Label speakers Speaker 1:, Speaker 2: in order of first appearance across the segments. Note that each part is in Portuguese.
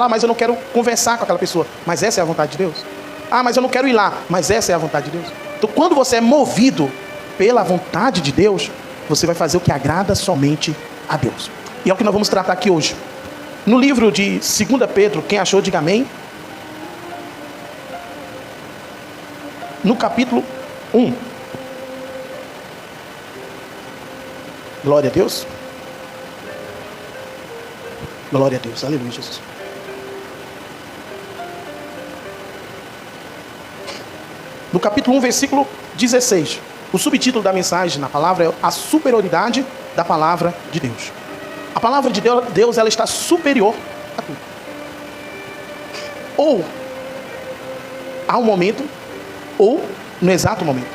Speaker 1: mas eu não quero conversar com aquela pessoa. Mas essa é a vontade de Deus. Ah, mas eu não quero ir lá. Mas essa é a vontade de Deus. Então, quando você é movido pela vontade de Deus, você vai fazer o que agrada somente a Deus. E é o que nós vamos tratar aqui hoje. No livro de 2 Pedro, quem achou, diga amém. No capítulo 1. Glória a Deus. Glória a Deus. Aleluia, Jesus. No capítulo 1, versículo 16. O subtítulo da mensagem na palavra é a superioridade da palavra de Deus. A palavra de Deus, ela está superior a tudo. Ou há um momento, ou no exato momento.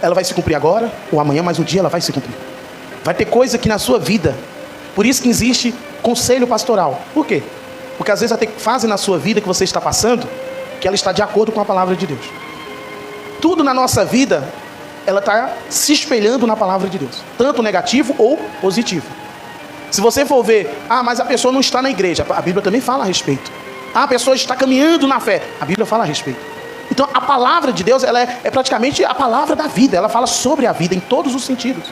Speaker 1: Ela vai se cumprir agora, ou amanhã, mas um dia ela vai se cumprir. Vai ter coisa que na sua vida, por isso que existe conselho pastoral. Por quê? Porque às vezes vai ter fase na sua vida que você está passando, que ela está de acordo com a palavra de Deus. Tudo na nossa vida, ela está se espelhando na palavra de Deus, tanto negativo ou positivo. Se você for ver, mas a pessoa não está na igreja, a Bíblia também fala a respeito. A pessoa está caminhando na fé, a Bíblia fala a respeito. Então a palavra de Deus, ela é praticamente a palavra da vida, ela fala sobre a vida em todos os sentidos.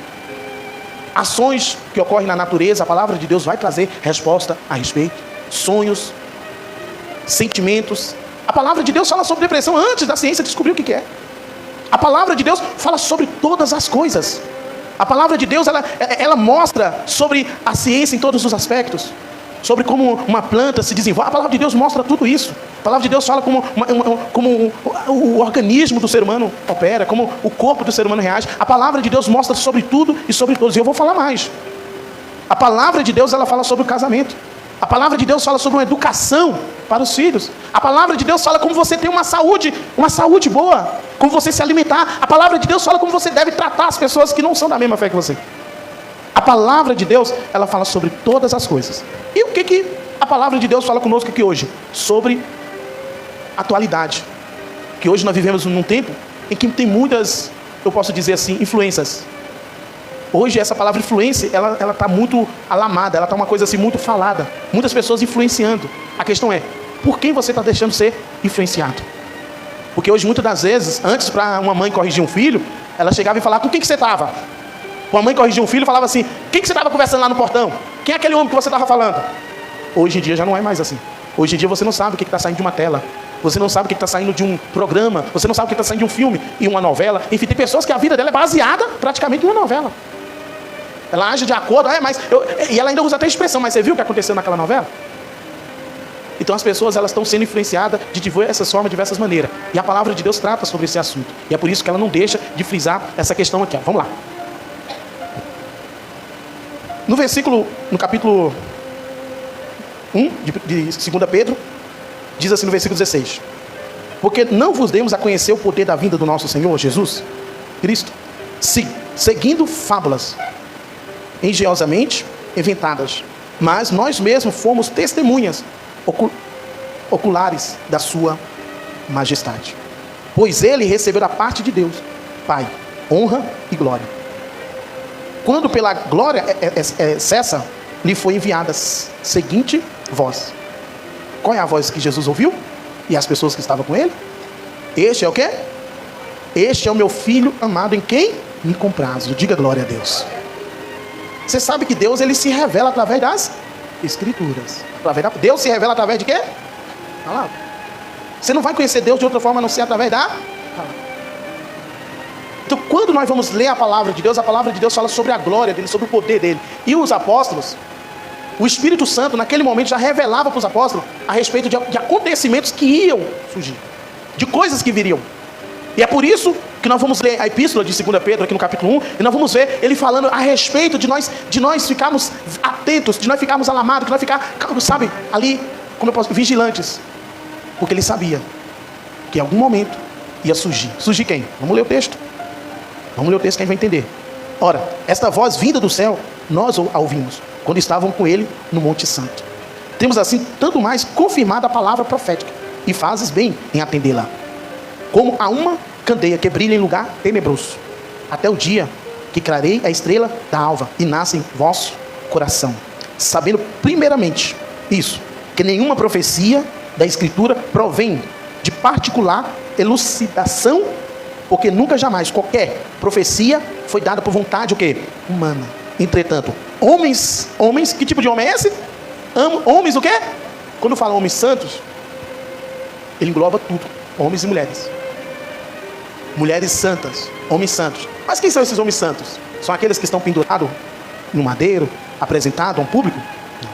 Speaker 1: Ações que ocorrem na natureza, a palavra de Deus vai trazer resposta a respeito. Sonhos, sentimentos. A palavra de Deus fala sobre depressão antes da ciência descobrir o que é. A palavra de Deus fala sobre todas as coisas. A palavra de Deus, ela mostra sobre a ciência em todos os aspectos. Sobre como uma planta se desenvolve. A palavra de Deus mostra tudo isso. A palavra de Deus fala como o organismo do ser humano opera, como o corpo do ser humano reage. A palavra de Deus mostra sobre tudo e sobre todos. E eu vou falar mais. A palavra de Deus, ela fala sobre o casamento. A palavra de Deus fala sobre uma educação para os filhos. A palavra de Deus fala como você tem uma saúde boa, como você se alimentar. A palavra de Deus fala como você deve tratar as pessoas que não são da mesma fé que você. A palavra de Deus, ela fala sobre todas as coisas. E o que a palavra de Deus fala conosco aqui hoje? Sobre atualidade. Que hoje nós vivemos num tempo em que tem muitas, eu posso dizer assim, influências. Hoje essa palavra influência, ela está muito alamada, ela está uma coisa assim muito falada. Muitas pessoas influenciando. A questão é, por quem você está deixando ser influenciado? Porque hoje muitas das vezes, antes para uma mãe corrigir um filho, ela chegava e falava, com quem que você estava? Uma mãe corrigia um filho e falava assim, quem que você estava conversando lá no portão? Quem é aquele homem que você estava falando? Hoje em dia já não é mais assim. Hoje em dia você não sabe o que está saindo de uma tela. Você não sabe o que está saindo de um programa. Você não sabe o que está saindo de um filme e uma novela. Enfim, tem pessoas que a vida dela é baseada praticamente em uma novela. Ela age de acordo, e ela ainda usa até a expressão, mas você viu o que aconteceu naquela novela? Então as pessoas, elas estão sendo influenciadas de diversas formas, de diversas maneiras. E a palavra de Deus trata sobre esse assunto. E é por isso que ela não deixa de frisar essa questão aqui. Vamos lá. No capítulo 1 de 2 Pedro, diz assim no versículo 16. Porque não vos demos a conhecer o poder da vinda do nosso Senhor Jesus Cristo, seguindo fábulas engenhosamente inventadas, mas nós mesmos fomos testemunhas oculares da sua majestade. Pois ele recebeu da parte de Deus, Pai, honra e glória. Quando pela glória cessa, lhe foi enviada seguinte voz. Qual é a voz que Jesus ouviu? E as pessoas que estavam com ele? Este é o quê? Este é o meu filho amado em quem me comprazo. Diga glória a Deus. Você sabe que Deus, ele se revela através das Escrituras. Deus se revela através de quê? Palavra. Você não vai conhecer Deus de outra forma a não ser através da palavra. Então, quando nós vamos ler a palavra de Deus fala sobre a glória dele, sobre o poder dele. E os apóstolos, o Espírito Santo, naquele momento, já revelava para os apóstolos a respeito de acontecimentos que iam surgir, de coisas que viriam. E é por isso que nós vamos ler a epístola de 2 Pedro, aqui no capítulo 1, e nós vamos ver ele falando a respeito de nós ficarmos atentos, de nós ficarmos alamados, de nós ficarmos, sabe, ali, como eu posso, vigilantes. Porque ele sabia que em algum momento ia surgir. Surgir quem? Vamos ler o texto. Vamos ler o texto que a gente vai entender. Ora, esta voz vinda do céu, nós a ouvimos, quando estavam com ele no Monte Santo. Temos assim, tanto mais confirmada a palavra profética, e fazes bem em atendê-la. Como a uma candeia que brilha em lugar tenebroso, até o dia que clarei a estrela da alva, e nasce em vosso coração. Sabendo primeiramente isso, que nenhuma profecia da Escritura provém de particular elucidação, porque nunca jamais qualquer profecia foi dada por vontade o quê? Humana. Entretanto, homens, que tipo de homem é esse? Homens o quê? Quando fala homens santos, ele engloba tudo, homens e mulheres. Mulheres santas, homens santos. Mas quem são esses homens santos? São aqueles que estão pendurados no madeiro, apresentados a um público? Não.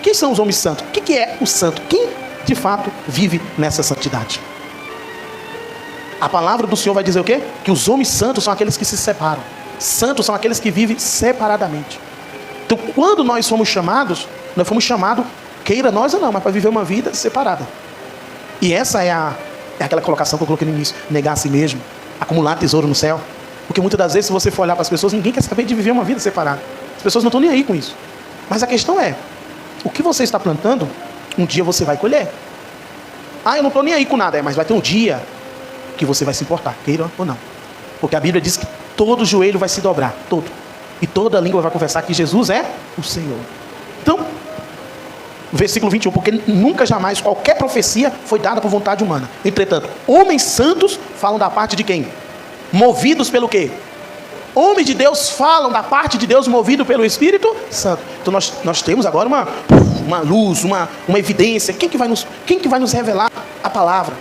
Speaker 1: Quem são os homens santos? O que é o santo? Quem de fato vive nessa santidade? A palavra do Senhor vai dizer o quê? Que os homens santos são aqueles que se separam. Santos são aqueles que vivem separadamente. Então, quando nós fomos chamados, queira nós ou não, mas para viver uma vida separada. E essa é aquela colocação que eu coloquei no início: negar a si mesmo, acumular tesouro no céu. Porque muitas das vezes, se você for olhar para as pessoas, ninguém quer saber de viver uma vida separada. As pessoas não estão nem aí com isso. Mas a questão é, o que você está plantando, um dia você vai colher. Eu não estou nem aí com nada, mas vai ter um dia que você vai se importar, queira ou não. Porque a Bíblia diz que todo joelho vai se dobrar, todo. E toda língua vai confessar que Jesus é o Senhor. Então, versículo 21, porque nunca jamais qualquer profecia foi dada por vontade humana. Entretanto, homens santos falam da parte de quem? Movidos pelo quê? Homens de Deus falam da parte de Deus, movido pelo Espírito Santo. Então nós temos agora uma luz, uma evidência. Quem que vai nos revelar a palavra?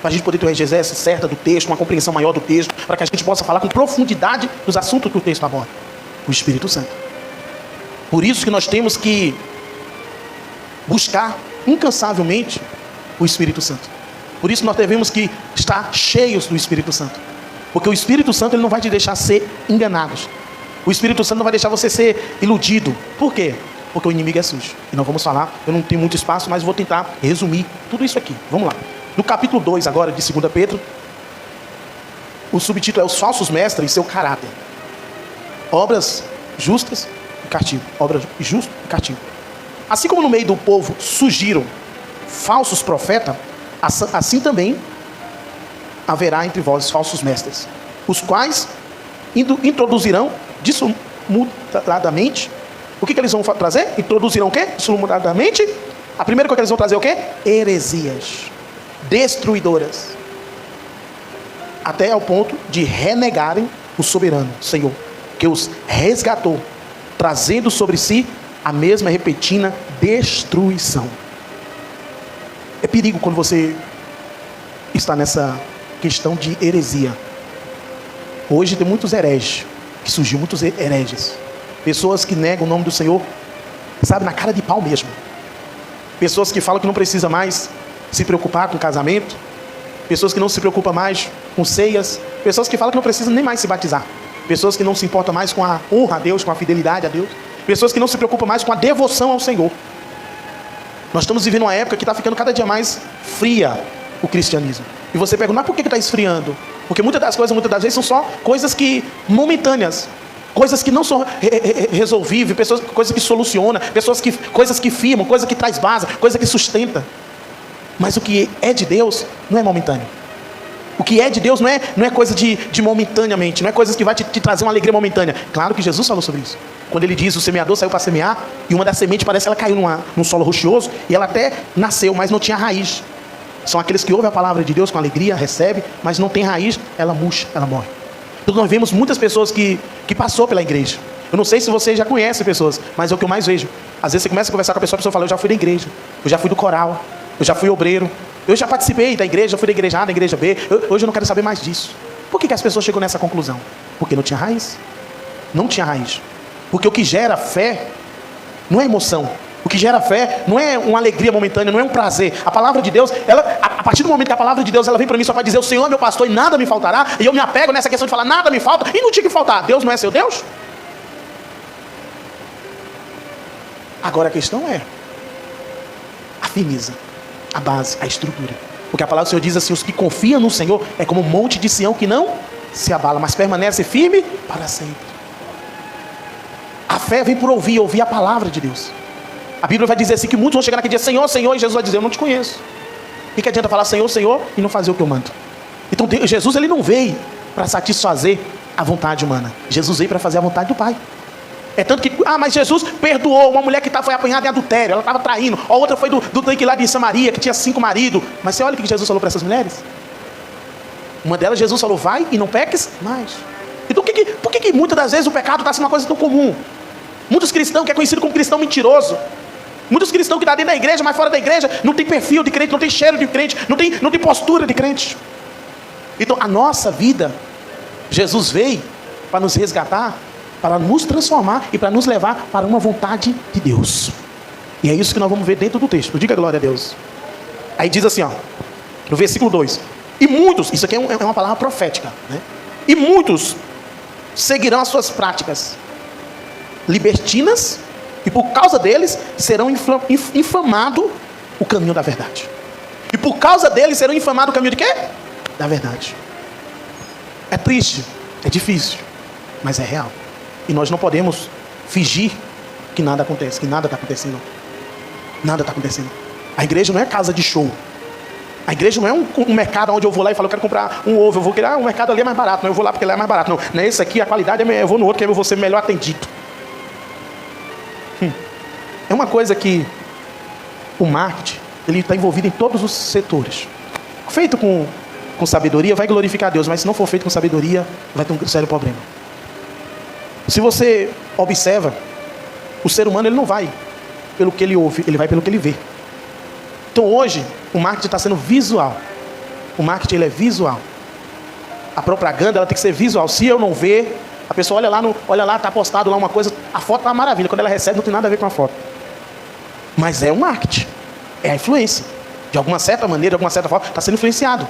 Speaker 1: Para a gente poder ter uma exegese certa do texto, uma compreensão maior do texto, para que a gente possa falar com profundidade dos assuntos que o texto aborda. O Espírito Santo. Por isso que nós temos que buscar incansavelmente o Espírito Santo. Por isso nós devemos que estar cheios do Espírito Santo. Porque o Espírito Santo ele não vai te deixar ser enganados. O Espírito Santo não vai deixar você ser iludido. Por quê? Porque o inimigo é sujo. E nós vamos falar, eu não tenho muito espaço, mas vou tentar resumir tudo isso aqui. Vamos lá. No capítulo 2 agora de 2 Pedro, o subtítulo é os falsos mestres e seu caráter. Obras justas e castigo. Obras justas e castigo. Assim como no meio do povo surgiram falsos profetas, assim também haverá entre vós falsos mestres, os quais introduzirão dissimuladamente. O que eles vão trazer? Introduzirão o quê? Dissimuladamente. A primeira coisa que eles vão trazer é o quê? Heresias destruidoras, até ao ponto de renegarem o soberano Senhor, que os resgatou, trazendo sobre si a mesma repentina destruição. É perigo quando você está nessa questão de heresia. Hoje tem muitos hereges, que surgiu muitos hereges, pessoas que negam o nome do Senhor, sabe, na cara de pau mesmo. Pessoas que falam que não precisa mais se preocupar com casamento, pessoas que não se preocupam mais com ceias, pessoas que falam que não precisa nem mais se batizar, pessoas que não se importam mais com a honra a Deus, com a fidelidade a Deus, pessoas que não se preocupam mais com a devoção ao Senhor. Nós estamos vivendo uma época que está ficando cada dia mais fria o cristianismo. E você pergunta, mas por que está esfriando? Porque muitas das vezes são só coisas que momentâneas, coisas que não são resolvíveis, coisas que solucionam, coisas que firmam, coisas que traz base, coisa que sustenta. Mas o que é de Deus não é momentâneo. O que é de Deus não é coisa de momentaneamente, não é coisa que vai te trazer uma alegria momentânea. Claro que Jesus falou sobre isso. Quando ele diz, o semeador saiu para semear, e uma das sementes parece que ela caiu num solo rochoso, e ela até nasceu, mas não tinha raiz. São aqueles que ouvem a palavra de Deus com alegria, recebem, mas não tem raiz, ela murcha, ela morre. Então nós vemos muitas pessoas que passou pela igreja. Eu não sei se você já conhece pessoas, mas é o que eu mais vejo. Às vezes você começa a conversar com a pessoa fala, eu já fui da igreja, eu já fui do coral, eu já fui obreiro, eu já participei da igreja, eu fui da igreja A, da igreja B, hoje eu não quero saber mais disso. Por que as pessoas chegam nessa conclusão? Porque não tinha raiz. Não tinha raiz. Porque o que gera fé não é emoção. O que gera fé não é uma alegria momentânea, não é um prazer. A palavra de Deus, a partir do momento que a palavra de Deus ela vem para mim só para dizer, o Senhor é meu pastor e nada me faltará, e eu me apego nessa questão de falar, nada me falta, e não tinha que faltar. Deus não é seu Deus? Agora a questão é a firmeza, a base, a estrutura. Porque a palavra do Senhor diz assim, os que confiam no Senhor é como um monte de Sião que não se abala, mas permanece firme para sempre. A fé vem por ouvir a palavra de Deus. A Bíblia vai dizer assim, que muitos vão chegar naquele dia, Senhor, Senhor, e Jesus vai dizer, eu não te conheço. O que adianta falar Senhor, Senhor, e não fazer o que eu mando? Então Jesus ele não veio para satisfazer a vontade humana. Jesus veio para fazer a vontade do Pai. É tanto que, mas Jesus perdoou uma mulher que foi apanhada em adultério, ela estava traindo. A outra foi do tanque lá de Samaria, que tinha 5 maridos. Mas você olha o que Jesus falou para essas mulheres. Uma delas, Jesus falou, vai e não peques mais. Então por que muitas das vezes o pecado está sendo uma coisa tão comum? Muitos cristãos, que é conhecido como cristão mentiroso, muitos cristãos que estão dentro da igreja, mas fora da igreja, não tem perfil de crente, não tem cheiro de crente, não tem postura de crente. Então a nossa vida, Jesus veio para nos resgatar, para nos transformar e para nos levar para uma vontade de Deus. E é isso que nós vamos ver dentro do texto. Diga glória a Deus. Aí diz assim, no versículo 2: e muitos, isso aqui é uma palavra profética, né? E muitos seguirão as suas práticas libertinas, e por causa deles serão infamado o caminho da verdade. E por causa deles serão infamado o caminho de quê? Da verdade. É triste, é difícil, mas é real. E nós não podemos fingir que nada acontece, que nada está acontecendo. Nada está acontecendo. A igreja não é casa de show. A igreja não é um mercado onde eu vou lá e falo, eu quero comprar um ovo. Eu vou querer, o mercado ali é mais barato. Não, eu vou lá porque lá é mais barato. Não é esse aqui, a qualidade é, eu vou no outro que eu vou ser melhor atendido. É uma coisa que o marketing, ele está envolvido em todos os setores. Feito com sabedoria, vai glorificar a Deus. Mas se não for feito com sabedoria, vai ter um sério problema. Se você observa, o ser humano ele não vai pelo que ele ouve, ele vai pelo que ele vê. Então hoje, o marketing está sendo visual. O marketing ele é visual. A propaganda ela tem que ser visual. Se eu não ver, a pessoa olha lá, está postado lá uma coisa, a foto está uma maravilha. Quando ela recebe, não tem nada a ver com a foto. Mas é o marketing, é a influência. De alguma certa maneira, de alguma certa forma, está sendo influenciado.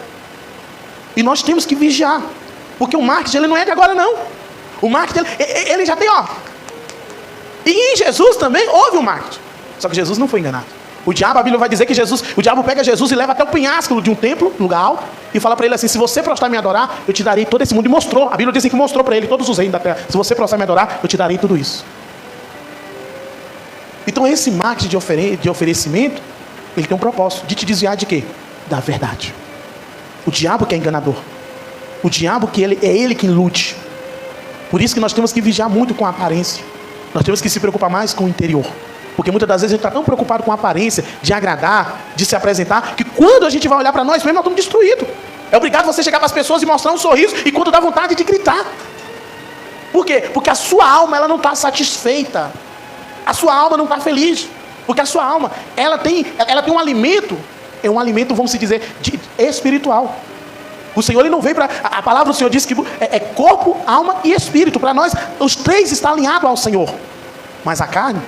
Speaker 1: E nós temos que vigiar. Porque o marketing ele não é de agora não. O marketing, ele já tem, E em Jesus também houve o marketing. Só que Jesus não foi enganado. O diabo, a Bíblia vai dizer que o diabo pega Jesus e leva até o penhasco de um templo, lugar alto, e fala para ele assim, se você prostrar e me adorar, eu te darei todo esse mundo. E mostrou, a Bíblia diz que mostrou para ele todos os reinos da terra. Se você prostrar e me adorar, eu te darei tudo isso. Então esse marketing de oferecimento, ele tem um propósito, de te desviar de quê? Da verdade. O diabo que é enganador. O diabo que é ele que ilude. Por isso que nós temos que vigiar muito com a aparência. Nós temos que se preocupar mais com o interior. Porque muitas das vezes a gente está tão preocupado com a aparência, de agradar, de se apresentar, que quando a gente vai olhar para nós mesmo, nós estamos destruídos. É obrigado você chegar para as pessoas e mostrar um sorriso, e quando dá vontade de gritar. Por quê? Porque a sua alma ela não está satisfeita. A sua alma não está feliz. Porque a sua alma, ela tem um alimento, é um alimento, vamos dizer, espiritual. O Senhor ele não veio para... A palavra do Senhor diz que é corpo, alma e espírito. Para nós, os três estão alinhados ao Senhor. Mas a carne,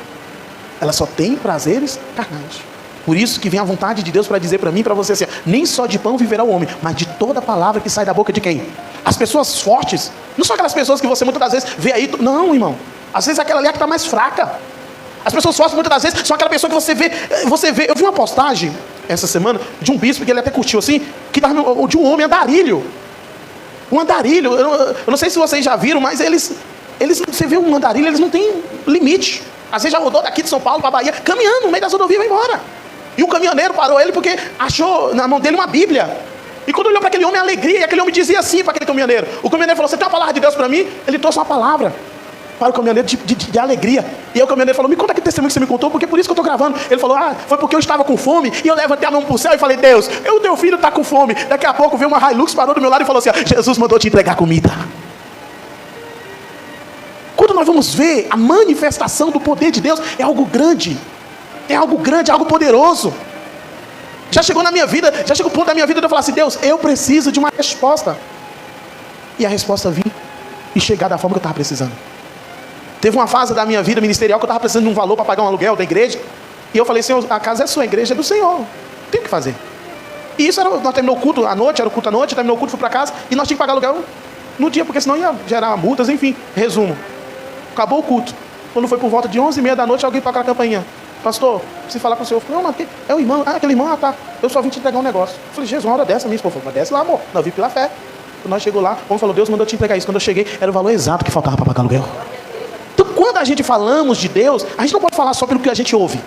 Speaker 1: ela só tem prazeres carnais. Por isso que vem a vontade de Deus para dizer para mim e para você assim, nem só de pão viverá o homem, mas de toda palavra que sai da boca de quem? As pessoas fortes. Não são aquelas pessoas que você muitas das vezes vê aí. Não, irmão. Às vezes aquela ali é que está mais fraca. As pessoas fortes muitas das vezes são aquela pessoa que você vê. Eu vi uma postagem essa semana de um bispo que ele até curtiu assim, que estava de um homem andarilho. Um andarilho. Eu não sei se vocês já viram, mas eles você vê um andarilho, eles não têm limite. Às vezes já rodou daqui de São Paulo para a Bahia, caminhando no meio das rodovias e vai embora. E um caminhoneiro parou ele porque achou na mão dele uma Bíblia. E quando olhou para aquele homem, alegria, e aquele homem dizia assim para aquele caminhoneiro. O caminhoneiro falou, você tem uma palavra de Deus para mim? Ele trouxe uma palavra para o caminhoneiro de alegria. E aí o caminhoneiro falou, me conta que testemunho que você me contou, porque por isso que eu estou gravando. Ele falou, foi porque eu estava com fome, e eu levantei a mão para o céu e falei, Deus, o teu filho está com fome. Daqui a pouco veio uma Hilux, parou do meu lado e falou assim, Jesus mandou te entregar comida. Quando nós vamos ver a manifestação do poder de Deus, é algo grande, é algo poderoso. Já chegou na minha vida, já chegou o ponto da minha vida de eu falar assim, Deus, eu preciso de uma resposta. E a resposta vir e chegar da forma que eu estava precisando. Teve uma fase da minha vida ministerial que eu estava precisando de um valor para pagar um aluguel da igreja. E eu falei, Senhor, a casa é sua, a igreja é do Senhor. Tem o que fazer. E isso nós terminou o culto à noite, terminou o culto, fui para casa, e nós tínhamos que pagar aluguel no dia, porque senão ia gerar multas, enfim. Resumo. Acabou o culto. Quando foi por volta de 11h30 da noite, alguém tocou a campainha. Pastor, preciso falar com o senhor. Eu falei, não, mas é o irmão. Aquele irmão, tá. Eu só vim te entregar um negócio. Eu falei, Jesus, uma hora dessa, minha esposa falou, mas desce lá, amor. Nós vim pela fé. Quando nós chegou lá, o homem falou, Deus mandou te entregar isso. Quando eu cheguei, era o valor exato que faltava para pagar aluguel. Então, quando a gente falamos de Deus, a gente não pode falar só pelo que a gente ouve.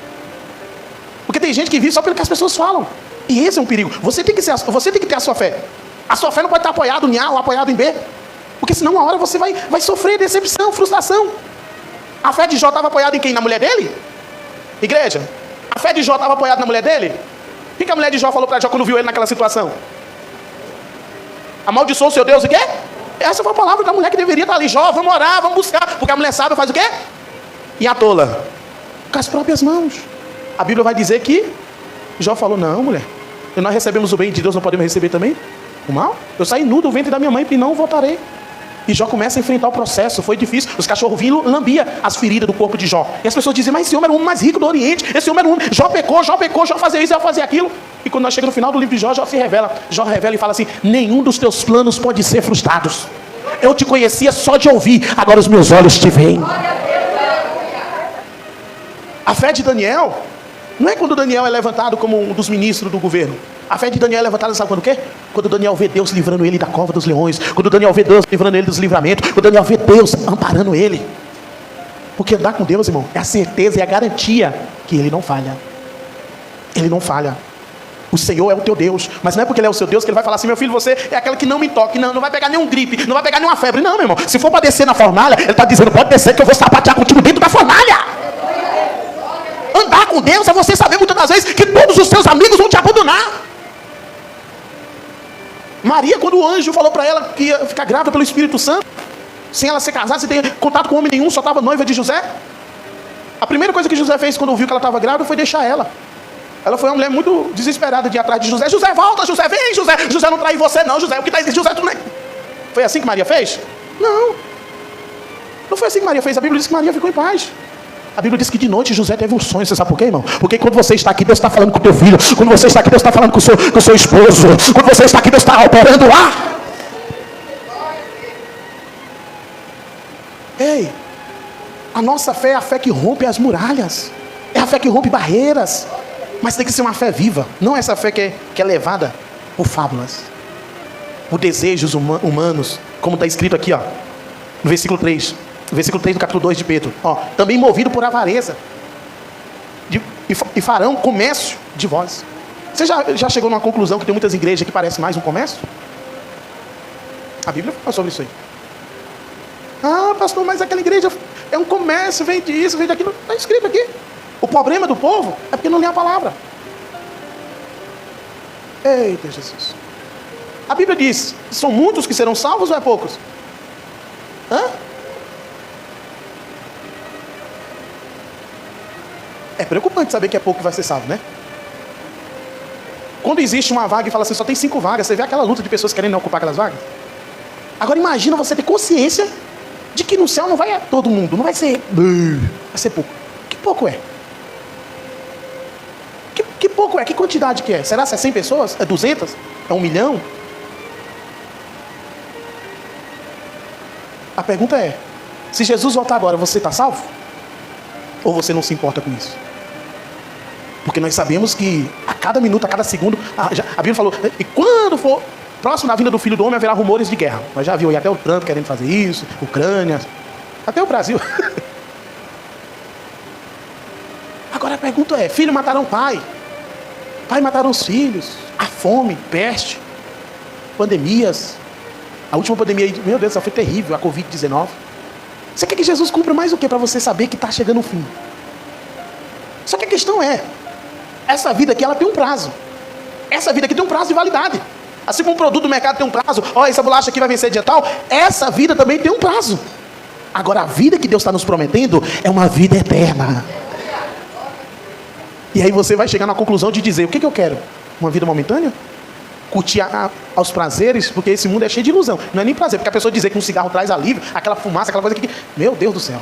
Speaker 1: Porque tem gente que vive só pelo que as pessoas falam. E esse é um perigo. Você tem que ter a sua fé. A sua fé não pode estar apoiada em A ou apoiada em B. Porque senão uma hora você vai sofrer decepção, frustração. A fé de Jó estava apoiada em quem? Na mulher dele? Igreja, a fé de Jó estava apoiada na mulher dele? O que a mulher de Jó falou para Jó quando viu ele naquela situação? Amaldiçoou o seu Deus o quê? Essa foi a palavra da mulher que deveria estar ali. Jó, vamos orar, vamos buscar. Porque a mulher sábia faz o quê? E a tola? Com as próprias mãos. A Bíblia vai dizer que Jó falou, não, mulher, nós recebemos o bem de Deus, não podemos receber também o mal? Eu saí nu do ventre da minha mãe e não voltarei. E Jó começa a enfrentar o processo. Foi difícil. Os cachorros vinham e lambiam as feridas do corpo de Jó. E as pessoas diziam, mas esse homem era o homem mais rico do Oriente. Esse homem era o homem. Jó pecou, Jó fazia isso, Jó fazia aquilo. E quando nós chegamos no final do livro de Jó, Jó se revela. Jó revela e fala assim, nenhum dos teus planos pode ser frustrados. Eu te conhecia só de ouvir, agora os meus olhos te veem. A fé de Daniel não é quando Daniel é levantado como um dos ministros do governo. A fé de Daniel é levantada, sabe quando o quê? Quando Daniel vê Deus livrando ele da cova dos leões. Quando Daniel vê Deus livrando ele dos livramentos. Quando Daniel vê Deus amparando ele. Porque andar com Deus, irmão, é a certeza e a garantia que Ele não falha. Ele não falha. O Senhor é o teu Deus. Mas não é porque Ele é o seu Deus que Ele vai falar assim, meu filho, você é aquele que não me toque. Não vai pegar nenhum gripe, não vai pegar nenhuma febre. Não, meu irmão, se for para descer na fornalha, Ele está dizendo, pode descer que eu vou sapatear contigo dentro da fornalha. Andar com Deus é você saber muitas das vezes que todos os seus amigos vão te abandonar. Maria, quando o anjo falou para ela que ia ficar grávida pelo Espírito Santo, sem ela ser casada, sem ter contato com homem nenhum, só estava noiva de José. A primeira coisa que José fez quando viu que ela estava grávida foi deixar ela. Ela foi uma mulher muito desesperada de ir atrás de José. José, volta, José, vem, José. José não trai você não, José. O que está dizendo, José, tu não é... Foi assim que Maria fez? Não. Não foi assim que Maria fez. A Bíblia diz que Maria ficou em paz. A Bíblia diz que de noite José teve um sonho. Você sabe por quê, irmão? Porque quando você está aqui, Deus está falando com o teu filho. Quando você está aqui, Deus está falando com o seu esposo. Quando você está aqui, Deus está operando lá. Ei, a nossa fé é a fé que rompe as muralhas. É a fé que rompe barreiras. Mas tem que ser uma fé viva. Não essa fé que é levada por fábulas, por desejos humanos. Como está escrito aqui, ó, no versículo 3. Versículo 3 do capítulo 2 de Pedro. Ó, também movido por avareza. E farão comércio de vós. Você já chegou numa conclusão que tem muitas igrejas que parecem mais um comércio? A Bíblia fala sobre isso aí. Ah, pastor, mas aquela igreja é um comércio, vende isso, vende aquilo. Está escrito aqui. O problema do povo é porque não lê a palavra. Eita Jesus. A Bíblia diz, são muitos que serão salvos ou é poucos? Hã? É preocupante saber que é pouco que vai ser salvo, né? Quando existe uma vaga e fala assim, só tem 5 vagas, você vê aquela luta de pessoas querendo ocupar aquelas vagas? Agora imagina você ter consciência de que no céu não vai todo mundo, não vai ser... Vai ser pouco. Que pouco é? Que pouco é? Que quantidade que é? Será que é 100 pessoas? É 200? É 1 milhão? A pergunta é, se Jesus voltar agora, você está salvo? Ou você não se importa com isso? Porque nós sabemos que a cada minuto, a cada segundo, a Bíblia falou, e quando for próximo da vinda do Filho do Homem, haverá rumores de guerra. Nós já vimos aí até o Trump querendo fazer isso, Ucrânia, até o Brasil. Agora a pergunta é, filho matarão pai, pai matarão os filhos, a fome, peste, pandemias. A última pandemia, meu Deus, foi terrível, a Covid-19. Você quer que Jesus cumpra mais o que para você saber que está chegando o fim? Só que a questão é, essa vida aqui ela tem um prazo. Essa vida aqui tem um prazo de validade. Assim como um produto do mercado tem um prazo, ó, essa bolacha aqui vai vencer dia tal, essa vida também tem um prazo. Agora a vida que Deus está nos prometendo é uma vida eterna. E aí você vai chegar na conclusão de dizer, o que eu quero? Uma vida momentânea? Curtir aos prazeres, porque esse mundo é cheio de ilusão. Não é nem prazer, porque a pessoa dizer que um cigarro traz alívio, aquela fumaça, aquela coisa que... Meu Deus do céu.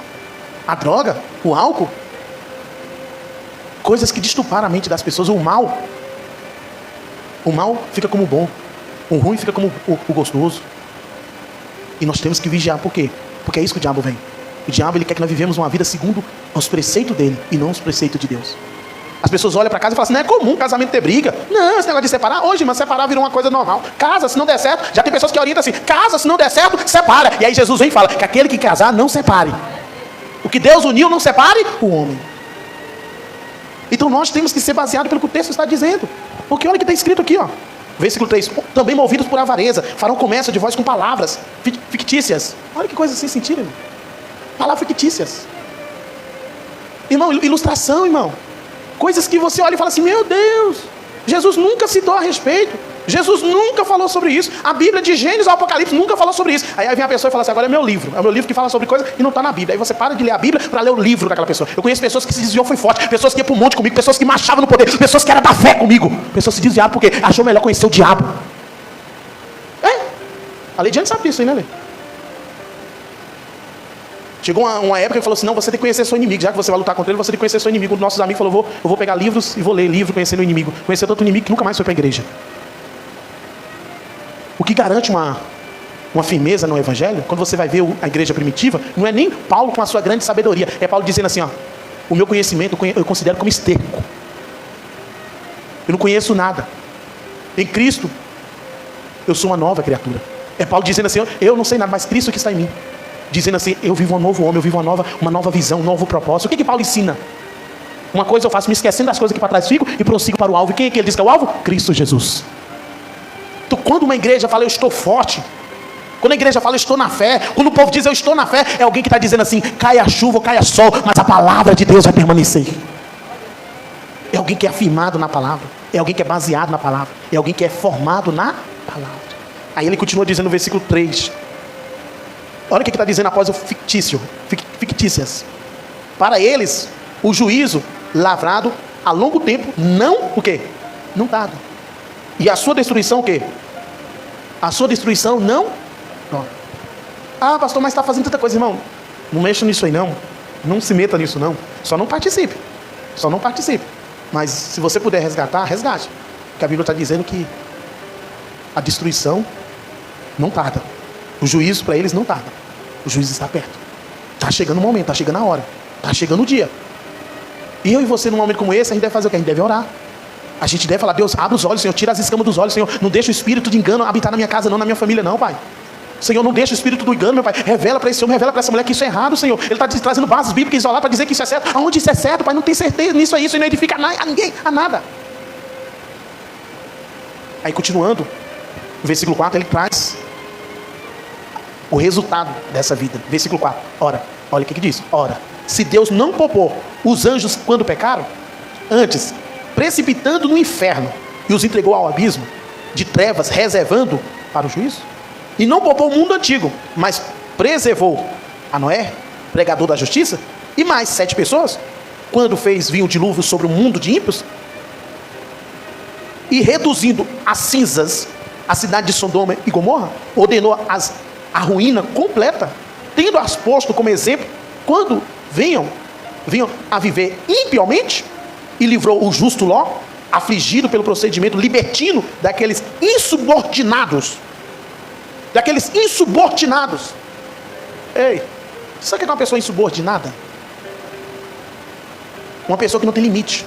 Speaker 1: A droga, o álcool, coisas que destuparam a mente das pessoas, o mal fica como bom, o ruim fica como o gostoso. E nós temos que vigiar, por quê? Porque é isso que o diabo vem. O diabo ele quer que nós vivemos uma vida segundo os preceitos dele e não os preceitos de Deus. As pessoas olham para casa e falam assim, não é comum casamento ter briga. Não, esse negócio de separar, hoje, mas separar virou uma coisa normal. Casa, se não der certo, já tem pessoas que orientam assim, casa, se não der certo, separa. E aí Jesus vem e fala, que aquele que casar, não separe. O que Deus uniu, não separe o homem. Então nós temos que ser baseados pelo que o texto está dizendo. Porque olha o que está escrito aqui, ó. Versículo 3, também movidos por avareza, farão comércio de vós com palavras fictícias. Olha que coisa sem sentido, irmão. Palavras fictícias. Irmão, ilustração, irmão. Coisas que você olha e fala assim, meu Deus, Jesus nunca citou a respeito. Jesus nunca falou sobre isso. A Bíblia de Gênesis ao Apocalipse nunca falou sobre isso. Aí vem a pessoa e fala assim, agora é meu livro. É o meu livro que fala sobre coisas e não está na Bíblia. Aí você para de ler a Bíblia para ler o livro daquela pessoa. Eu conheço pessoas que se desviou foi forte. Pessoas que iam para o monte comigo. Pessoas que marchavam no poder. Pessoas que eram da fé comigo. Pessoas que se desviaram porque achou melhor conhecer o diabo. A Leidiane sabe disso aí, né, Lê? Chegou uma época que falou assim, não, você tem que conhecer seu inimigo. Já que você vai lutar contra ele, você tem que conhecer seu inimigo. Um dos nossos amigos falou, eu vou pegar livros e vou ler livro conhecendo o inimigo. Conhecer tanto inimigo que nunca mais foi para a igreja. O que garante uma firmeza no evangelho, quando você vai ver a igreja primitiva, não é nem Paulo com a sua grande sabedoria. É Paulo dizendo assim, o meu conhecimento eu considero como esterco. Eu não conheço nada. Em Cristo, eu sou uma nova criatura. É Paulo dizendo assim, eu não sei nada, mas Cristo que está em mim. Dizendo assim, eu vivo um novo homem, eu vivo uma nova visão, um novo propósito. O que Paulo ensina? Uma coisa eu faço, me esquecendo das coisas que para trás fico e prossigo para o alvo. E quem é que ele diz que é o alvo? Cristo Jesus. Então, quando uma igreja fala, eu estou forte. Quando a igreja fala, eu estou na fé. Quando o povo diz, eu estou na fé, é alguém que está dizendo assim, caia chuva ou caia sol, mas a palavra de Deus vai permanecer. É alguém que é afirmado na palavra. É alguém que é baseado na palavra. É alguém que é formado na palavra. Aí ele continua dizendo no versículo 3. Olha o que está dizendo após o fictícias. Para eles, o juízo lavrado a longo tempo, não o quê? Não dado. E a sua destruição o quê? A sua destruição não. Ah, pastor, mas está fazendo tanta coisa, irmão. Não mexa nisso aí não. Não se meta nisso não. Só não participe. Só não participe. Mas se você puder resgatar, resgate. Porque a Bíblia está dizendo que a destruição não tarda. O juízo para eles não tarda. O juízo está perto. Está chegando o momento, está chegando a hora. Está chegando o dia. E eu e você, num momento como esse, a gente deve fazer o quê? A gente deve orar. A gente deve falar, Deus, abre os olhos, Senhor, tira as escamas dos olhos, Senhor. Não deixa o espírito de engano habitar na minha casa, não, na minha família, não, Pai. Senhor, não deixa o espírito do engano, meu Pai. Revela para esse homem, revela para essa mulher que isso é errado, Senhor. Ele está trazendo bases bíblicas isoladas para dizer que isso é certo. Aonde isso é certo, Pai? Não tem certeza nisso aí, isso não edifica a ninguém, a nada. Aí, continuando, no versículo 4, ele traz o resultado dessa vida. Versículo 4. Ora, olha o que diz. Ora, se Deus não poupou os anjos quando pecaram, antes, precipitando no inferno, e os entregou ao abismo de trevas, reservando para o juízo, e não poupou o mundo antigo, mas preservou a Noé, pregador da justiça, e mais 7 pessoas, quando fez vir o dilúvio sobre o mundo de ímpios, e reduzindo a cinzas a cidade de Sodoma e Gomorra, ordenou a ruína completa, tendo-as posto como exemplo, quando vinham a viver impiamente, e livrou o justo Ló, afligido pelo procedimento libertino daqueles insubordinados. Ei, sabe o que é uma pessoa insubordinada? Uma pessoa que não tem limite.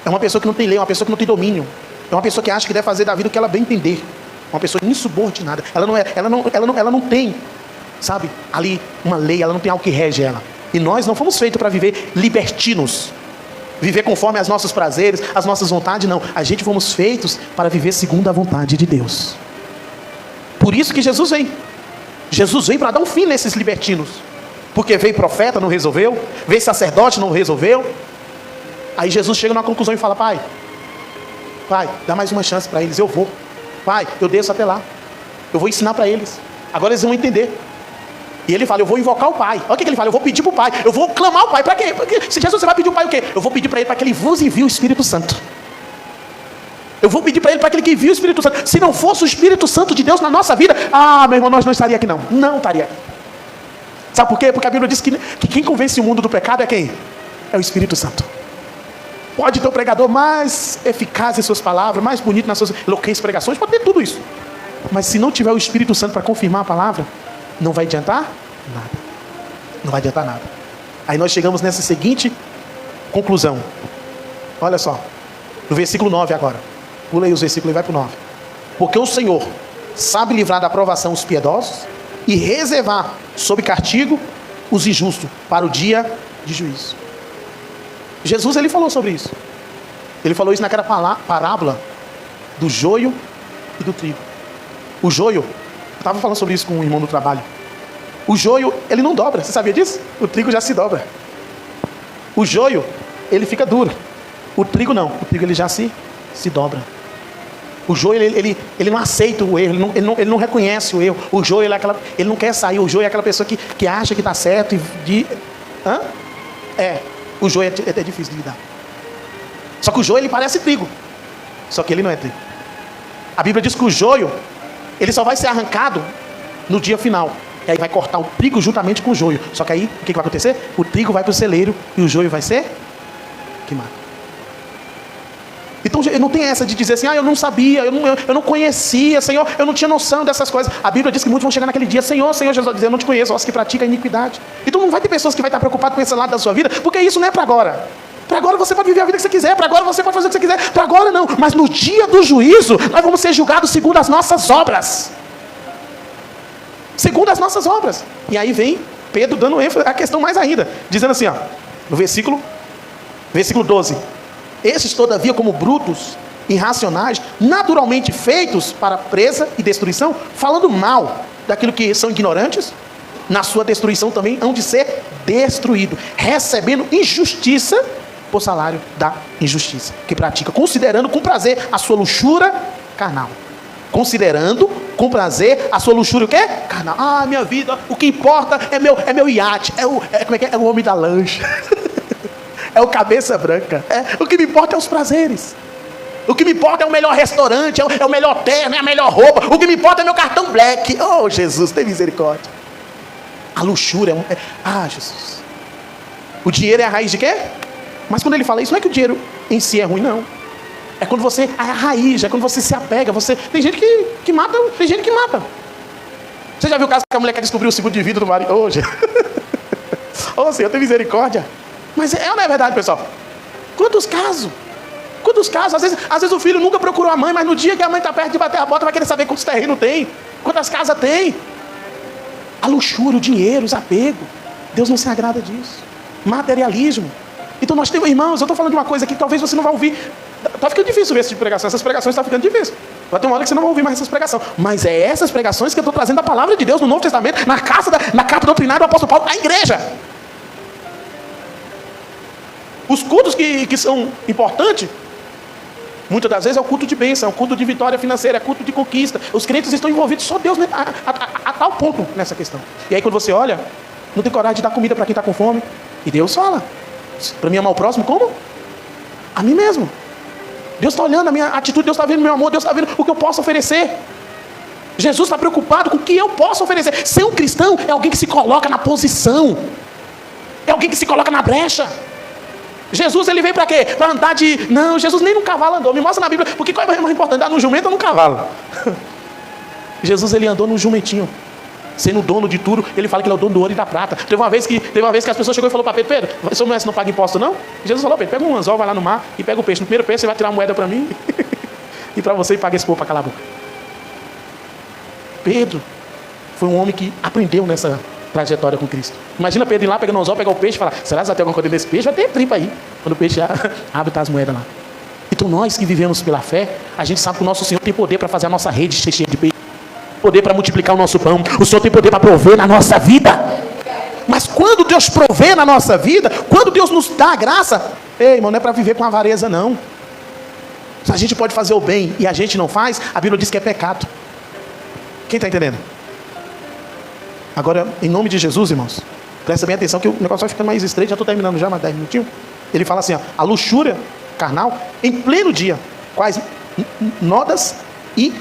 Speaker 1: É uma pessoa que não tem lei, uma pessoa que não tem domínio. É uma pessoa que acha que deve fazer da vida o que ela bem entender. Uma pessoa insubordinada. Ela não tem, sabe, ali uma lei, ela não tem algo que rege ela. E nós não fomos feitos para viver libertinos. Viver conforme os nossos prazeres, as nossas vontades, não. A gente fomos feitos para viver segundo a vontade de Deus. Por isso que Jesus vem. Jesus veio para dar um fim nesses libertinos. Porque veio profeta, não resolveu. Veio sacerdote, não resolveu. Aí Jesus chega numa conclusão e fala, Pai, dá mais uma chance para eles, eu vou. Pai, eu desço até lá. Eu vou ensinar para eles. Agora eles vão entender. E ele fala, eu vou invocar o Pai. Olha o que ele fala, eu vou pedir para o Pai. Eu vou clamar o Pai. Para quê? Porque se Jesus, você vai pedir o Pai o quê? Eu vou pedir para ele para que ele vos envie o Espírito Santo. Eu vou pedir para ele para que ele envie o Espírito Santo. Se não fosse o Espírito Santo de Deus na nossa vida, meu irmão, nós não estaríamos aqui não. Não estaria aqui. Sabe por quê? Porque a Bíblia diz que quem convence o mundo do pecado é quem? É o Espírito Santo. Pode ter o pregador mais eficaz em suas palavras, mais bonito nas suas eloquentes pregações, pode ter tudo isso. Mas se não tiver o Espírito Santo para confirmar a palavra, não vai adiantar nada. Não vai adiantar nada. Aí nós chegamos nessa seguinte conclusão. Olha só. No versículo 9 agora. Pula aí os versículos e vai para o 9. Porque o Senhor sabe livrar da provação os piedosos e reservar sob castigo os injustos para o dia de juízo. Jesus, ele falou sobre isso. Ele falou isso naquela parábola do joio e do trigo. O joio, eu estava falando sobre isso com um irmão do trabalho. O joio, ele não dobra, você sabia disso? O trigo já se dobra. O joio, ele fica duro. O trigo não. O trigo ele já se dobra. O joio, ele não aceita o erro, ele não reconhece o erro. O joio, ele não quer sair. O joio é aquela pessoa que acha que está certo. O joio é difícil de lidar. Só que o joio, ele parece trigo. Só que ele não é trigo. A Bíblia diz que o joio, ele só vai ser arrancado no dia final. E aí vai cortar o trigo juntamente com o joio. Só que aí, o que vai acontecer? O trigo vai para o celeiro e o joio vai ser queimado. Então não tem essa de dizer assim, eu não sabia, eu não conhecia, Senhor, eu não tinha noção dessas coisas. A Bíblia diz que muitos vão chegar naquele dia, Senhor, Jesus vai dizer, eu não te conheço, os que praticam a iniquidade. Então não vai ter pessoas que vai estar preocupadas com esse lado da sua vida, porque isso não é para agora. Para agora você pode viver a vida que você quiser, para agora você pode fazer o que você quiser, para agora não. Mas no dia do juízo, nós vamos ser julgados segundo as nossas obras. Segundo as nossas obras. E aí vem Pedro dando ênfase à questão mais ainda, dizendo assim, no versículo 12. Esses, todavia, como brutos, irracionais, naturalmente feitos para presa e destruição, falando mal daquilo que são ignorantes, na sua destruição também hão de ser destruídos, recebendo injustiça por salário da injustiça, que pratica, considerando com prazer a sua luxúria carnal. Considerando com prazer a sua luxúria o quê? Carnal. Minha vida, o que importa é meu iate, é o homem da lancha. É o cabeça branca. O que me importa é os prazeres. O que me importa é o melhor restaurante, é o melhor terno, é a melhor roupa. O que me importa é meu cartão black. Oh, Jesus, tem misericórdia. A luxúria Jesus. O dinheiro é a raiz de quê? Mas quando ele fala isso, não é que o dinheiro em si é ruim, não. É quando você, a raiz, é quando você se apega. Tem gente que mata, tem gente que mata. Você já viu o caso que a mulher quer descobrir o seguro de vida do marido? Hoje. Senhor, tem misericórdia. Mas não é verdade, pessoal? Quantos casos? Às vezes o filho nunca procurou a mãe, mas no dia que a mãe está perto de bater a porta, vai querer saber quantos terrenos tem, quantas casas tem. A luxúria, o dinheiro, os apegos. Deus não se agrada disso. Materialismo. Então nós temos, irmãos, eu estou falando de uma coisa aqui que talvez você não vá ouvir. Está ficando difícil ver esse tipo de pregação. Essas pregações estão ficando difíceis. Vai ter uma hora que você não vai ouvir mais essas pregações. Mas é essas pregações que eu estou trazendo a palavra de Deus no Novo Testamento, na carta doutrinária do apóstolo Paulo à igreja. Os cultos que são importantes, muitas das vezes é o culto de bênção, é o culto de vitória financeira, é culto de conquista. Os crentes estão envolvidos, só Deus a tal ponto nessa questão. E aí quando você olha, não tem coragem de dar comida para quem está com fome. E Deus fala, para mim amar o próximo como? A mim mesmo. Deus está olhando a minha atitude, Deus está vendo o meu amor, Deus está vendo o que eu posso oferecer. Jesus está preocupado com o que eu posso oferecer. Ser um cristão é alguém que se coloca na posição. É alguém que se coloca na brecha. Jesus, ele veio para quê? Para andar de... Não, Jesus nem no cavalo andou. Me mostra na Bíblia. Porque qual é mais importante? Andar no jumento ou no cavalo? Jesus, ele andou no jumentinho. Sendo o dono de tudo, ele fala que ele é o dono do ouro e da prata. Teve uma vez que as pessoas chegou e falou para Pedro, o senhor não paga imposto não? Jesus falou, Pedro, pega um anzol, vai lá no mar e pega o peixe. No primeiro peixe você vai tirar uma moeda para mim e para você e paga esse povo para calar a boca. Pedro foi um homem que aprendeu nessa trajetória com Cristo. Imagina Pedro ir lá, pegando o anzol, pegar o peixe e falar, será que vai ter alguma coisa desse peixe? Vai ter tripa aí. Quando o peixe abre, tá as moedas lá. Então nós que vivemos pela fé, a gente sabe que o nosso Senhor tem poder para fazer a nossa rede cheia de peixe. Poder para multiplicar o nosso pão. O Senhor tem poder para prover na nossa vida. Mas quando Deus provê na nossa vida, quando Deus nos dá a graça, irmão, não é para viver com avareza não. Se a gente pode fazer o bem e a gente não faz, a Bíblia diz que é pecado. Quem está entendendo? Agora, em nome de Jesus, irmãos, presta bem atenção que o negócio vai ficando mais estreito. Já estou terminando já, mais 10 minutinhos. Ele fala assim, a luxúria carnal, em pleno dia, quais nodas e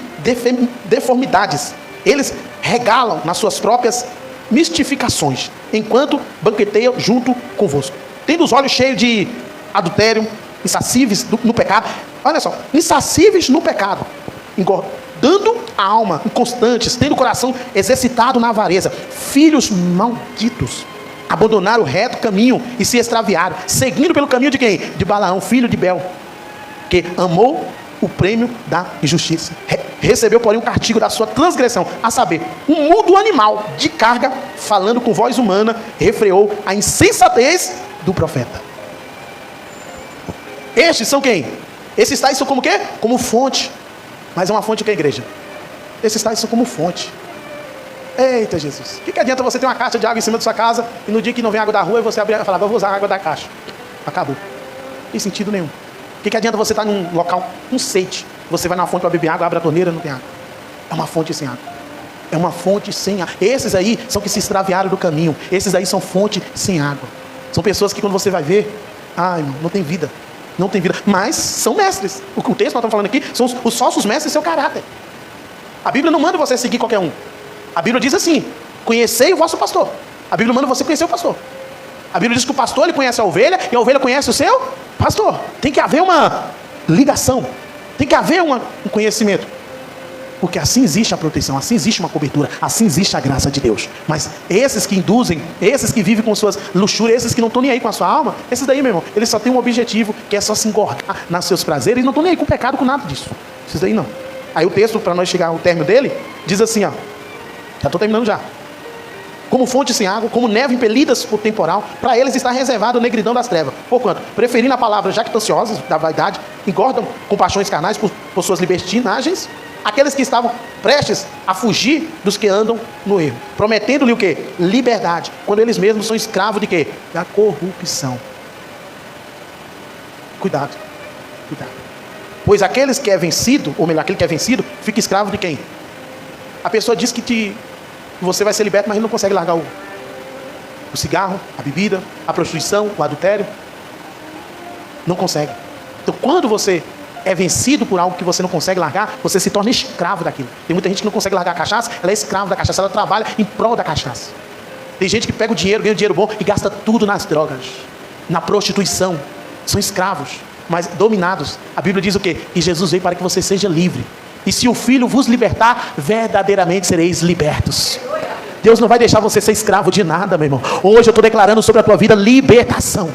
Speaker 1: deformidades, eles regalam nas suas próprias mistificações, enquanto banqueteiam junto convosco, tendo os olhos cheios de adultério, insacíveis no pecado. Olha só, insacíveis no pecado, engordando a alma, inconstantes, tendo o coração exercitado na avareza, filhos malditos, abandonaram o reto caminho e se extraviaram, seguindo pelo caminho de quem? De Balaão, filho de Bel, que amou o prêmio da injustiça, recebeu porém o castigo da sua transgressão, a saber, um mudo animal de carga, falando com voz humana, refreou a insensatez do profeta. Estes são quem? Esses tais são como quê? Como fonte. Mas é uma fonte que é a igreja. Esses tais são como fonte. Eita Jesus, o que adianta você ter uma caixa de água em cima da sua casa e no dia que não vem água da rua você abrir e falar, vou usar a água da caixa? Acabou. Não tem sentido nenhum. O que adianta você estar num local, um sede? Você vai na fonte para beber água, abre a torneira, não tem água. É uma fonte sem água. É uma fonte sem água. Esses aí são que se extraviaram do caminho. Esses aí são fonte sem água. São pessoas que quando você vai ver, irmão, não tem vida. Não tem vida. Mas são mestres. O texto que nós estamos falando aqui são os falsos mestres e seu caráter. A Bíblia não manda você seguir qualquer um. A Bíblia diz assim: conhecei o vosso pastor. A Bíblia manda você conhecer o pastor. A Bíblia diz que o pastor ele conhece a ovelha e a ovelha conhece o seu pastor. Tem que haver uma ligação. Tem que haver um conhecimento. Porque assim existe a proteção, assim existe uma cobertura, assim existe a graça de Deus. Mas esses que induzem, esses que vivem com suas luxúrias, esses que não estão nem aí com a sua alma, esses daí, meu irmão, eles só têm um objetivo, que é só se engordar nos seus prazeres, e não estão nem aí com o pecado, com nada disso. Esses daí não. Aí o texto, para nós chegar ao término dele, diz assim, ó. Já estou terminando já. Como fonte sem água, como neve impelidas por temporal, para eles está reservado a negridão das trevas. Porquanto, preferindo a palavra jactanciosa da vaidade, engordam com paixões carnais por suas libertinagens, aqueles que estavam prestes a fugir dos que andam no erro, prometendo-lhe o quê? Liberdade, quando eles mesmos são escravos de quê? Da corrupção. Cuidado, cuidado. Pois aqueles que é vencido, ou melhor, aquele que é vencido, fica escravo de quem? A pessoa diz que você vai ser liberto, mas ele não consegue largar o cigarro, a bebida, a prostituição, o adultério. Não consegue. Então quando você é vencido por algo que você não consegue largar, você se torna escravo daquilo. Tem muita gente que não consegue largar a cachaça, ela é escrava da cachaça, ela trabalha em prol da cachaça. Tem gente que pega o dinheiro, ganha o dinheiro bom e gasta tudo nas drogas, na prostituição. São escravos, mas dominados. A Bíblia diz o quê? E Jesus veio para que você seja livre. E se o Filho vos libertar, verdadeiramente sereis libertos. Deus não vai deixar você ser escravo de nada, meu irmão. Hoje eu estou declarando sobre a tua vida libertação.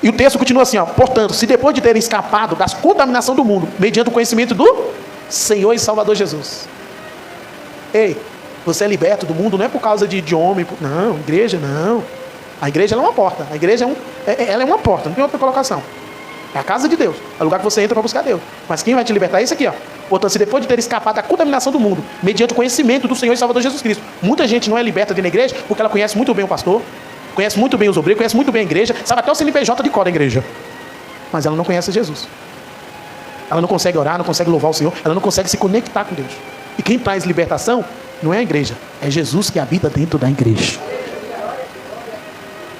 Speaker 1: E o texto continua assim, ó. Portanto, se depois de terem escapado da contaminação do mundo, mediante o conhecimento do Senhor e Salvador Jesus. Ei, você é liberto do mundo não é por causa de homem. Não, igreja não. A igreja ela é uma porta. A igreja ela é uma porta, não tem outra colocação. É a casa de Deus. É o lugar que você entra para buscar Deus. Mas quem vai te libertar é isso aqui, ó. Portanto, se depois de ter escapado da contaminação do mundo, mediante o conhecimento do Senhor e Salvador Jesus Cristo. Muita gente não é liberta dentro da igreja porque ela conhece muito bem o pastor, conhece muito bem os obreiros, conhece muito bem a igreja, sabe até o CNPJ de cor da igreja. Mas ela não conhece Jesus. Ela não consegue orar, não consegue louvar o Senhor, ela não consegue se conectar com Deus. E quem traz libertação não é a igreja, é Jesus que habita dentro da igreja.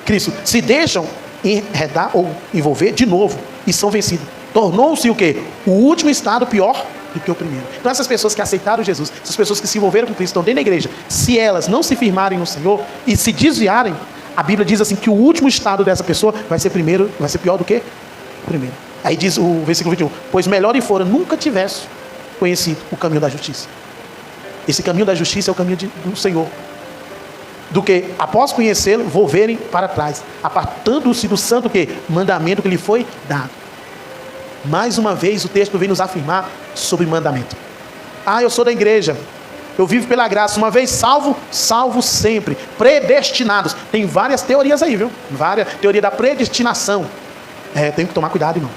Speaker 1: Cristo, se deixam enredar ou envolver de novo e são vencidos. Tornou-se o quê? O último estado pior do que o primeiro. Então essas pessoas que aceitaram Jesus, essas pessoas que se envolveram com Cristo, estão dentro da igreja, se elas não se firmarem no Senhor e se desviarem, a Bíblia diz assim que o último estado dessa pessoa vai ser pior do que o primeiro. Aí diz o versículo 21, pois melhor lhe fora nunca tivesse conhecido o caminho da justiça. Esse caminho da justiça é o caminho do Senhor. Do que, após conhecê-lo, volverem para trás, apartando-se do santo que mandamento que lhe foi dado. Mais uma vez o texto vem nos afirmar sobre mandamento. Eu sou da igreja, eu vivo pela graça, uma vez salvo, salvo sempre, predestinados. Tem várias teorias aí, viu? Várias teoria da predestinação. Tem que tomar cuidado, irmão.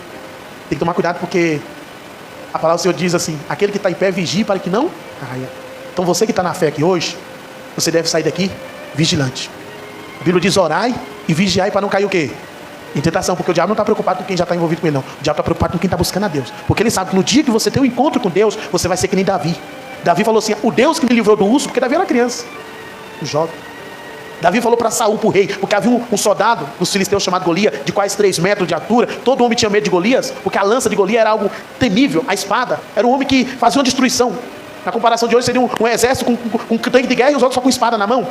Speaker 1: Tem que tomar cuidado porque a palavra do Senhor diz assim, aquele que está em pé vigie para que não caia. Então você que está na fé aqui hoje, você deve sair daqui vigilante. A Bíblia diz orai e vigiai para não cair o quê? Em tentação, porque o diabo não está preocupado com quem já está envolvido com ele, não. O diabo está preocupado com quem está buscando a Deus. Porque ele sabe que no dia que você tem um encontro com Deus, você vai ser que nem Davi. Davi falou assim, o Deus que me livrou do urso, porque Davi era criança, um jovem. Davi falou para Saul, para o rei, porque havia um soldado dos filisteus chamado Golias, de quase 3 metros de altura. Todo homem tinha medo de Golias, porque a lança de Golias era algo temível. A espada era um homem que fazia uma destruição. Na comparação de hoje seria um exército com um tanque de guerra e os outros só com espada na mão.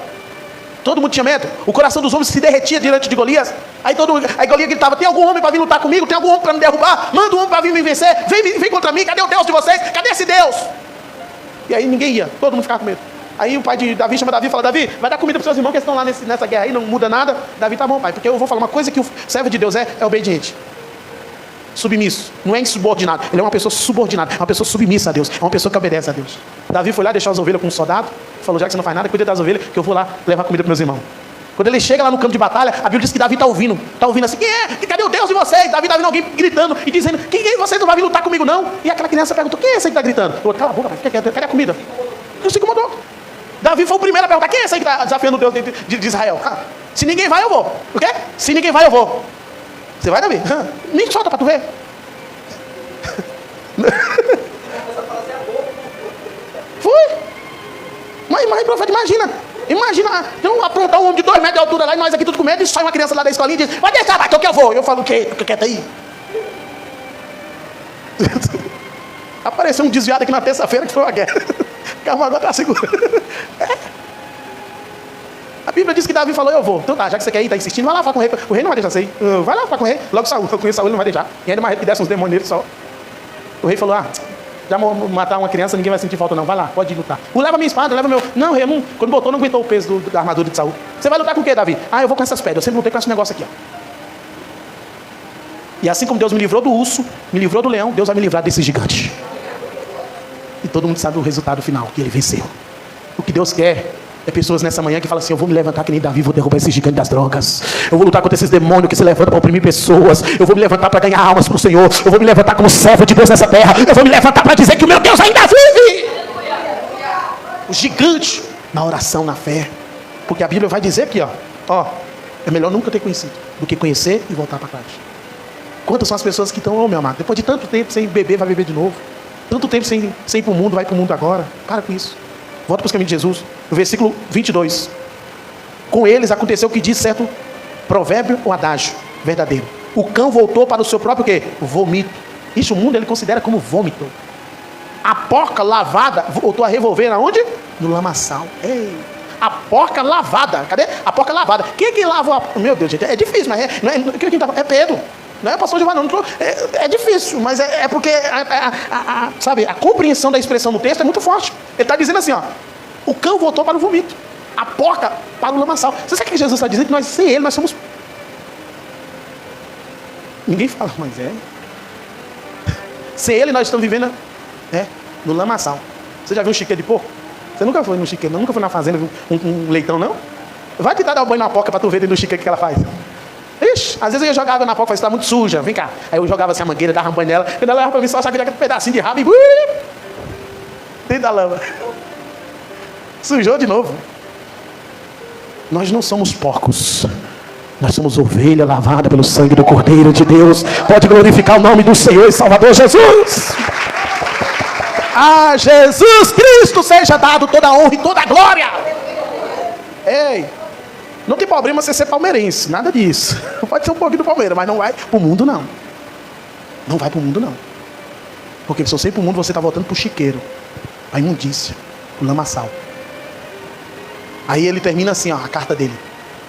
Speaker 1: Todo mundo tinha medo. O coração dos homens se derretia diante de Golias. Aí Golias gritava, tem algum homem para vir lutar comigo? Tem algum homem para me derrubar? Manda um homem para vir me vencer. Vem contra mim. Cadê o Deus de vocês? Cadê esse Deus? E aí ninguém ia. Todo mundo ficava com medo. Aí o pai de Davi chama Davi e fala, Davi, vai dar comida para os seus irmãos que estão lá nessa guerra aí, não muda nada. Davi, tá bom, pai, porque eu vou falar uma coisa que o servo de Deus é obediente. Submisso, não é insubordinado, ele é uma pessoa subordinada, é uma pessoa submissa a Deus, é uma pessoa que obedece a Deus. Davi foi lá deixar as ovelhas com um soldado, falou, já que você não faz nada, cuida das ovelhas, que eu vou lá levar comida para meus irmãos. Quando ele chega lá no campo de batalha, a Bíblia diz que Davi está ouvindo assim, quem é? Cadê o Deus de vocês? Davi vendo alguém gritando e dizendo, quem vocês não vão vir lutar comigo não? E aquela criança perguntou, quem é esse que está gritando? Eu, cala a boca, pai, cadê a comida? Ele se incomodou. Davi foi o primeiro a perguntar: quem é esse aí que está desafiando o Deus de Israel? Se ninguém vai, eu vou. O quê? Se ninguém vai, eu vou. Você vai, Davi? Me solta para tu ver. Fui. Mas profeta, imagina, então aprontar um homem de 2 metros de altura lá, e nós aqui tudo com medo, e sai uma criança lá da escolinha e diz: vai deixar, vai, que eu vou. Eu falo: o quê? Fica quieto aí. Apareceu um desviado aqui na terça-feira que foi uma guerra. Calma, agora tá seguro. A Bíblia diz que Davi falou: eu vou. Então tá, já que você quer ir, tá insistindo, vai lá falar com o rei. O rei não vai deixar você ir. Vai lá falar com o rei. Logo Saúl, eu conheço Saúl, ele não vai deixar. E ainda mais que desse uns demônios nele só. O rei falou: já matar uma criança, ninguém vai sentir falta não. Vai lá, pode ir lutar. Leva minha espada, leva meu... Não, rei, não. Quando botou, não aguentou o peso da armadura de Saúl. Você vai lutar com o quê, Davi? Eu vou com essas pedras. Eu sempre lutei com esse negócio aqui, ó. E assim como Deus me livrou do urso, me livrou do leão, Deus vai me livrar desse gigante. E todo mundo sabe o resultado final, que ele venceu. O que Deus quer é pessoas nessa manhã que falam assim: eu vou me levantar que nem Davi, vou derrubar esse gigante das drogas. Eu vou lutar contra esses demônios que se levantam para oprimir pessoas. Eu vou me levantar para ganhar almas para o Senhor. Eu vou me levantar como servo de Deus nessa terra. Eu vou me levantar para dizer que o meu Deus ainda vive. O gigante na oração, na fé. Porque a Bíblia vai dizer aqui, ó, é melhor nunca ter conhecido do que conhecer e voltar para trás. Quantas são as pessoas que estão, meu amado, depois de tanto tempo sem beber, vai beber de novo. Tanto tempo sem ir para o mundo, vai para o mundo agora. Para com isso. Volta para os caminhos de Jesus. No versículo 22. Com eles aconteceu o que diz certo provérbio ou adágio verdadeiro: o cão voltou para o seu próprio quê? Vomito. Isso o mundo ele considera como vômito. A porca lavada voltou a revolver aonde? No lamaçal. Ei, a porca lavada. Cadê? A porca lavada. Quem é que lava? Meu Deus, gente, é difícil, mas é Pedro. Não é pastor Giovanni, não. É difícil, mas é porque sabe, a compreensão da expressão no texto é muito forte. Ele está dizendo assim, o cão voltou para o vomito, a porca para o lamaçal. Você sabe o que Jesus está dizendo? Que nós, sem ele, nós somos... Ninguém fala, mas é. Sem ele, nós estamos vivendo no lamaçal. Você já viu um chiqueiro de porco? Você nunca foi no chiqueiro, nunca foi na fazenda, um leitão, não? Vai tentar dar um banho na porca para tu ver dentro do chiqueiro que ela faz. Ixi, às vezes eu ia jogar água na porca, está muito suja, vem cá. Aí eu jogava assim a mangueira, dava um banho nela. Quando ela olhava para mim, só achava que era um pedacinho de rabo e... dentro da lama. Sujou de novo. Nós não somos porcos. Nós somos ovelha lavada pelo sangue do Cordeiro de Deus. Pode glorificar o nome do Senhor e Salvador Jesus. A Jesus Cristo seja dado toda a honra e toda a glória. Ei, não tem problema você ser palmeirense, nada disso. Pode ser um pouquinho do Palmeiras, mas não vai para o mundo não. Não vai para o mundo não. Porque se você ir para o mundo, você está voltando para o chiqueiro, para a imundícia, para o lamaçal. Aí ele termina assim, a carta dele.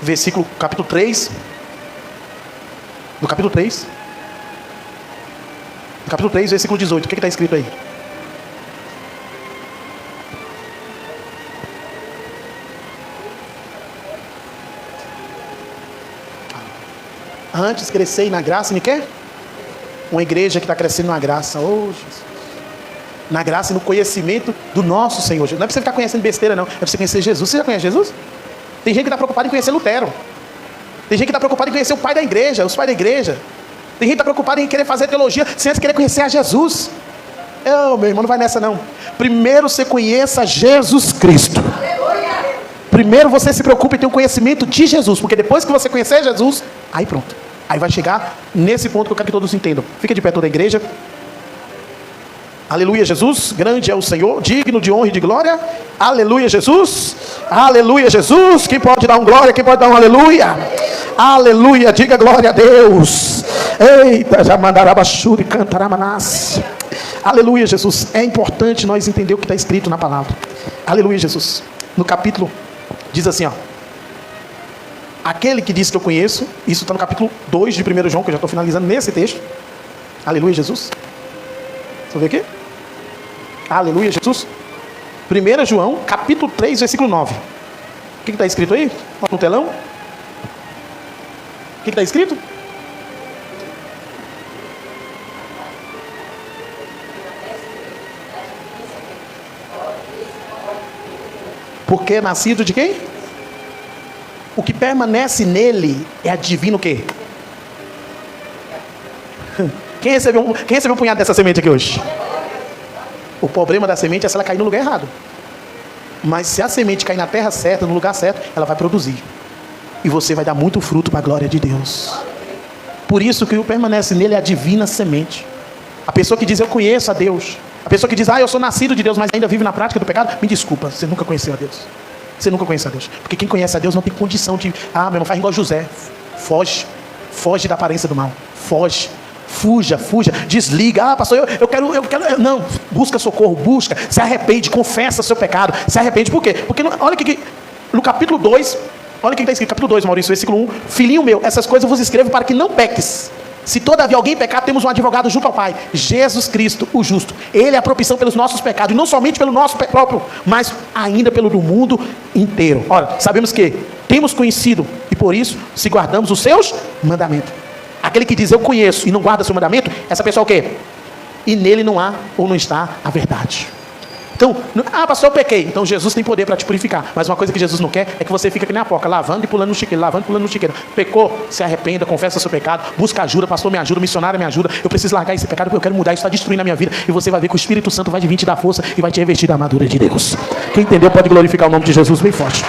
Speaker 1: Versículo, capítulo 3. No capítulo 3. No capítulo 3, versículo 18. O que está escrito aí? Antes crescei na graça, me quer? Uma igreja que está crescendo na graça. Oh, Jesus. Na graça e no conhecimento do nosso Senhor. Não é para você ficar conhecendo besteira, não. É para você conhecer Jesus. Você já conhece Jesus? Tem gente que está preocupada em conhecer Lutero. Tem gente que está preocupada em conhecer o pai da igreja, os pais da igreja. Tem gente que está preocupada em querer fazer teologia sem antes querer conhecer a Jesus. Meu irmão, não vai nessa não. Primeiro você conheça Jesus Cristo. Primeiro você se preocupe em ter um conhecimento de Jesus. Porque depois que você conhecer Jesus, aí pronto. Aí vai chegar nesse ponto que eu quero que todos entendam. Fica de pé toda a igreja. Aleluia, Jesus. Grande é o Senhor, digno de honra e de glória. Aleluia, Jesus. Aleluia, Jesus. Quem pode dar um glória? Quem pode dar um aleluia? Aleluia, diga glória a Deus. Eita, já mandará baixura e cantará manás. Aleluia, Jesus. É importante nós entender o que está escrito na palavra. Aleluia, Jesus. No capítulo, diz assim, aquele que diz que eu conheço, isso está no capítulo 2 de 1 João, que eu já estou finalizando nesse texto. Aleluia, Jesus. Deixa eu ver aqui. Aleluia, Jesus. 1 João, capítulo 3, versículo 9. O que está escrito aí? No telão. O que está escrito? Porque é nascido de quem? O que permanece nele é divino o quê? Quem recebeu um punhado dessa semente aqui hoje? O problema da semente é se ela cair no lugar errado. Mas se a semente cair na terra certa, no lugar certo, ela vai produzir. E você vai dar muito fruto para a glória de Deus. Por isso que permanece nele a divina semente. A pessoa que diz, eu conheço a Deus. A pessoa que diz, eu sou nascido de Deus, mas ainda vive na prática do pecado. Me desculpa, você nunca conheceu a Deus. Você nunca conhece a Deus. Porque quem conhece a Deus não tem condição de... meu irmão, faz igual José. Foge. Foge da aparência do mal. Foge. Fuja. Desliga. Pastor, eu quero... Não, busca socorro, busca. Se arrepende, confessa seu pecado. Se arrepende. Por quê? Porque olha que no capítulo 2... Olha o que está escrito, capítulo 2, Maurício, versículo 1. Filhinho meu, essas coisas eu vos escrevo para que não peques. Se todavia alguém pecar, temos um advogado junto ao Pai, Jesus Cristo, o justo. Ele é a propiciação pelos nossos pecados, e não somente pelo nosso próprio, mas ainda pelo do mundo inteiro. Ora, sabemos que temos conhecido, e por isso, se guardamos os seus mandamentos. Aquele que diz, eu conheço, e não guarda seu mandamento, essa pessoa é o quê? E nele não há, ou não está, a verdade. Então, pastor, eu pequei. Então Jesus tem poder para te purificar. Mas uma coisa que Jesus não quer é que você fique que nem a porca, lavando e pulando no chiqueiro, lavando e pulando no chiqueiro. Pecou, se arrependa, confessa seu pecado, busca ajuda, pastor me ajuda, missionário me ajuda. Eu preciso largar esse pecado porque eu quero mudar, isso está destruindo a minha vida. E você vai ver que o Espírito Santo vai vir te dar força e vai te revestir da armadura de Deus. Quem entendeu pode glorificar o nome de Jesus bem forte.